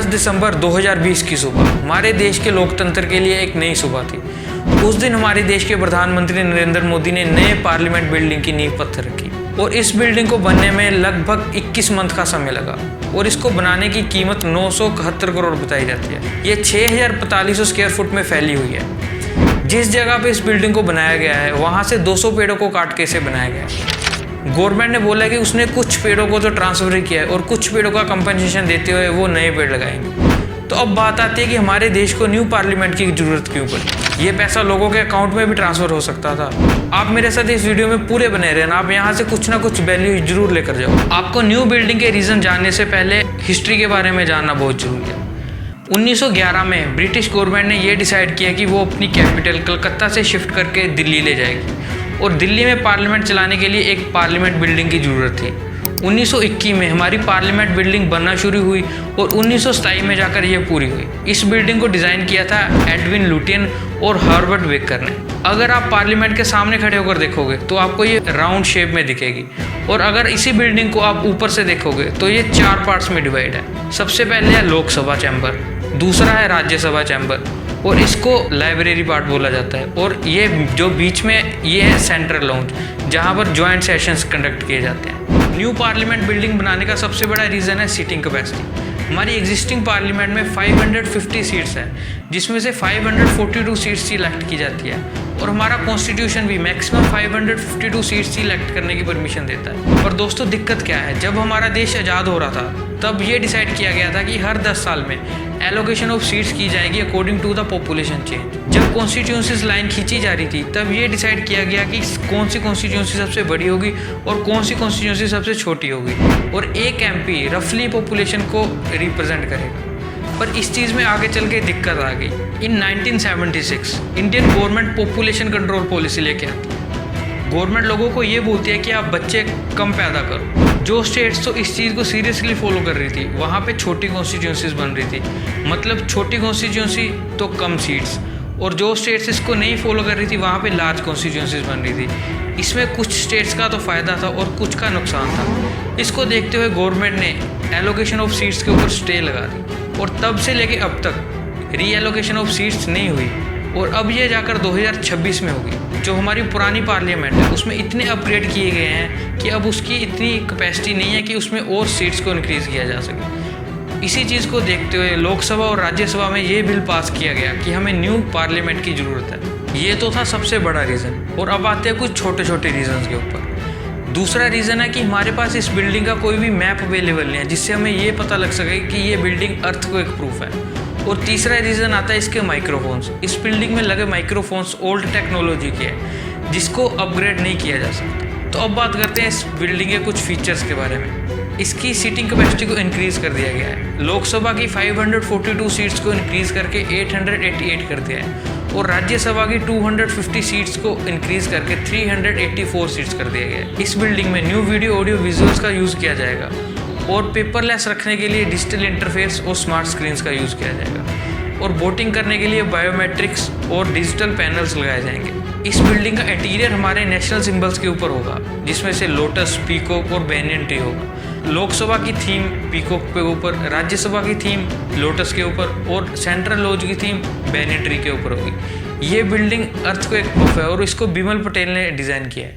10 दिसंबर 2020 की सुबह हमारे देश के लोकतंत्र के लिए एक नई सुबह थी। उस दिन हमारे देश के प्रधानमंत्री नरेंद्र मोदी ने नए पार्लियामेंट बिल्डिंग की नींव पत्थर रखी और इस बिल्डिंग को बनने में लगभग 21 मंथ का समय लगा और इसको बनाने की कीमत 971 करोड़ बताई जाती है। ये 6445 स्क्वायर फुट में फैली हुई है। जिस जगह पे इस बिल्डिंग को बनाया गया है वहाँ से 200 पेड़ों को काट के इसे बनाया गया है। गवर्नमेंट ने बोला कि उसने कुछ पेड़ों को तो ट्रांसफर किया है और कुछ पेड़ों का कंपनसेशन देते हुए वो नए पेड़ लगाएंगे। तो अब बात आती है कि हमारे देश को न्यू पार्लियामेंट की जरूरत क्यों पड़ी। ये पैसा लोगों के अकाउंट में भी ट्रांसफर हो सकता था। आप मेरे साथ इस वीडियो में पूरे बने रहना, आप यहाँ से कुछ ना कुछ वैल्यू जरूर लेकर जाओ। आपको न्यू बिल्डिंग के रीज़न जानने से पहले हिस्ट्री के बारे में जानना बहुत जरूरी है। 1911 में ब्रिटिश गवर्नमेंट ने यह डिसाइड किया कि वो अपनी कैपिटल कलकत्ता से शिफ्ट करके दिल्ली ले जाएगी और दिल्ली में पार्लियामेंट चलाने के लिए एक पार्लियामेंट बिल्डिंग की ज़रूरत थी। 1921 में हमारी पार्लियामेंट बिल्डिंग बनना शुरू हुई और 1927 में जाकर यह पूरी हुई। इस बिल्डिंग को डिज़ाइन किया था एडविन लुटियन और हर्बर्ट बेकर ने। अगर आप पार्लियामेंट के सामने खड़े होकर देखोगे तो आपको ये राउंड शेप में दिखेगी और अगर इसी बिल्डिंग को आप ऊपर से देखोगे तो ये 4 पार्ट्स में डिवाइड है। सबसे पहले है लोकसभा चैम्बर, दूसरा है राज्यसभा चैम्बर और इसको लाइब्रेरी पार्ट बोला जाता है और ये जो बीच में ये है सेंट्रल लाउंज जहाँ पर जॉइंट सेशंस कंडक्ट किए जाते हैं। न्यू पार्लियामेंट बिल्डिंग बनाने का सबसे बड़ा रीज़न है सीटिंग कैपेसिटी। हमारी एग्जिस्टिंग पार्लियामेंट में 550 सीट्स हैं जिसमें से 542 सीट्स इलेक्ट की जाती है और हमारा कॉन्स्टिट्यूशन भी मैक्सिमम 552 सीट्स इलेक्ट करने की परमिशन देता है। और दोस्तों दिक्कत क्या है, जब हमारा देश आज़ाद हो रहा था तब ये डिसाइड किया गया था कि हर 10 साल में एलोकेशन ऑफ सीट्स की जाएगी according to the population change. जब कॉन्स्टिट्यूंसीज लाइन खींची जा रही थी तब ये डिसाइड किया गया कि कौन सी कॉन्स्टिट्यूंसी सबसे बड़ी होगी और कौन सी कॉन्स्टिट्यूंसी सबसे छोटी होगी और एक एमपी रफली पॉपुलेशन को रिप्रेजेंट करेगा। पर इस चीज़ में आगे चल के दिक्कत आ गई। इन 1976 Indian government population control policy लेके आती है। गवर्नमेंट लोगों को ये बोलती है कि आप बच्चे कम पैदा करो। जो स्टेट्स तो इस चीज़ को सीरियसली फॉलो कर रही थी वहाँ पे छोटी कॉन्स्टिट्यूंसीज बन रही थी, मतलब छोटी कॉन्स्टिट्यूंसी तो कम सीट्स, और जो स्टेट्स इसको नहीं फॉलो कर रही थी वहाँ पे लार्ज कॉन्स्टिट्यूंसीज बन रही थी। इसमें कुछ स्टेट्स का तो फ़ायदा था और कुछ का नुकसान था। इसको देखते हुए गवर्नमेंट ने एलोकेशन ऑफ सीट्स के ऊपर स्टे लगा दी और तब से लेके अब तक री एलोकेशन ऑफ सीट्स नहीं हुई और अब ये जाकर 2026 में होगी। जो हमारी पुरानी पार्लियामेंट है उसमें इतने अपग्रेड किए गए हैं कि अब उसकी इतनी कैपेसिटी नहीं है कि उसमें और सीट्स को इंक्रीज़ किया जा सके। इसी चीज़ को देखते हुए लोकसभा और राज्यसभा में ये बिल पास किया गया कि हमें न्यू पार्लियामेंट की ज़रूरत है। ये तो था सबसे बड़ा रीज़न और अब आते हैं कुछ छोटे छोटे रीज़न्स के ऊपर। दूसरा रीज़न है कि हमारे पास इस बिल्डिंग का कोई भी मैप अवेलेबल नहीं है जिससे हमें ये पता लग सके कि ये बिल्डिंग अर्थक्वेक प्रूफ है। और तीसरा रीज़न आता है इसके माइक्रोफोन्स। इस बिल्डिंग में लगे माइक्रोफोन्स ओल्ड टेक्नोलॉजी के हैं जिसको अपग्रेड नहीं किया जा सकता। तो अब बात करते हैं इस बिल्डिंग के कुछ फीचर्स के बारे में। इसकी सीटिंग कैपेसिटी को इंक्रीज़ कर दिया गया है। लोकसभा की 542 सीट्स को इंक्रीज़ करके 888 कर दिया है और राज्यसभा की 250 सीट्स को इंक्रीज़ करके 384 सीट्स कर दिया गया है। इस बिल्डिंग में न्यू वीडियो ऑडियो विजुअल्स का यूज़ किया जाएगा और पेपरलेस रखने के लिए डिजिटल इंटरफेस और स्मार्ट स्क्रीन्स का यूज़ किया जाएगा और वोटिंग करने के लिए बायोमेट्रिक्स और डिजिटल पैनल्स लगाए जाएंगे। इस बिल्डिंग का इंटीरियर हमारे नेशनल सिंबल्स के ऊपर होगा जिसमें से लोटस, पीकॉक और बैनियन ट्री होगा। लोकसभा की थीम पीकॉक के ऊपर, राज्यसभा की थीम लोटस के ऊपर और सेंट्रल लॉज की थीम बैनियन ट्री के ऊपर होगी। ये बिल्डिंग अर्थक्वेक प्रूफ है और इसको बिमल पटेल ने डिज़ाइन किया है।